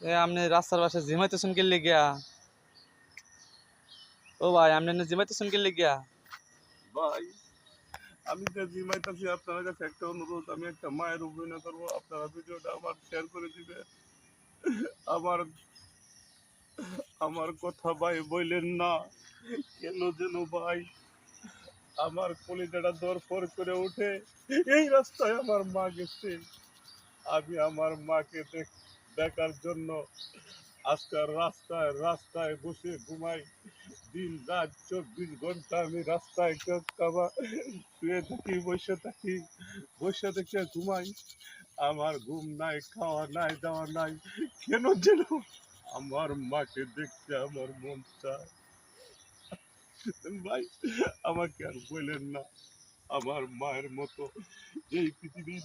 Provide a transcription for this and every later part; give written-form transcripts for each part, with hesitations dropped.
আপনি রাস্তার পাশে জিমাইতেছেন কি লিগিয়া? ও ভাই, আপনি এনে জিমাইতেছেন কি লিগিয়া? ভাই, আমি যে জিমাইতেছি আপনার কাছে একটা অনুরোধ, আমি একটা মায়ের অভিনয় করবো, আপনারা ভিডিওটা আমার শেয়ার করে দিবেন। আমার আমার কথা ভাই বললেন না, কেন যেন ভাই আমার কলিজাটা দরপর করে ওঠে। এই রাস্তায় আমার মা গেছে, আমি আমার মাকে দেখার জন্য আজকাল রাস্তায় রাস্তায় বসে ঘুমাই। দিন রাত 24 ঘন্টা আমি রাস্তায় শুয়ে থাকি, বসে থেকে ঘুমাই। আমার ঘুম নাই, খাওয়া নাই, দাওয়া নাই, কেন যেন আমার মাকে দেখতে আমার মন চায়। ভাই, আমাকে আর বললেন না, আমার মায়ের মতো এই পৃথিবীর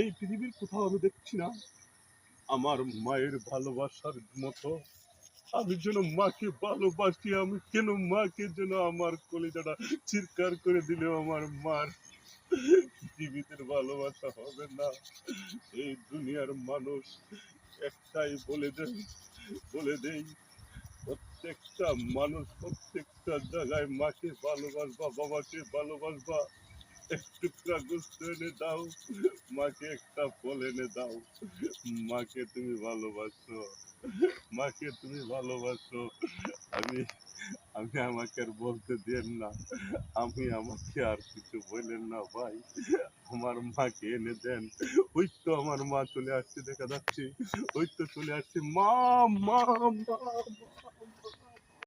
এই পৃথিবীর কোথাও আমি দেখছি না আমার মায়ের ভালোবাসার মতো। আমি যেন মাকে ভালোবাসি, আমি কেন মাকে যেন আমার কলিজাটা চিৎকার করে দিলেও আমার মার পৃথিবীতে ভালোবাসা হবে না। এই দুনিয়ার মানুষ একটাই বলে দেই, প্রত্যেকটা মানুষ প্রত্যেকটা জায়গায় মাকে ভালোবাসবা, বাবাকে ভালোবাসবা। এক টুকরা গোস্ত এনে দাও, মাকে একটা ফল এনে দাও। মাকে তুমি ভালোবাসো, মাকে তুমি ভালোবাসো। আমি আমি আমাকে আর বলতে দেন না, আমাকে আর কিছু বললেন না ভাই। আমার মাকে এনে দেন। ওই তো আমার মা চলে আসছে, দেখা যাচ্ছে। ওই তো চলে আসছে, মা, মা, মা, মা।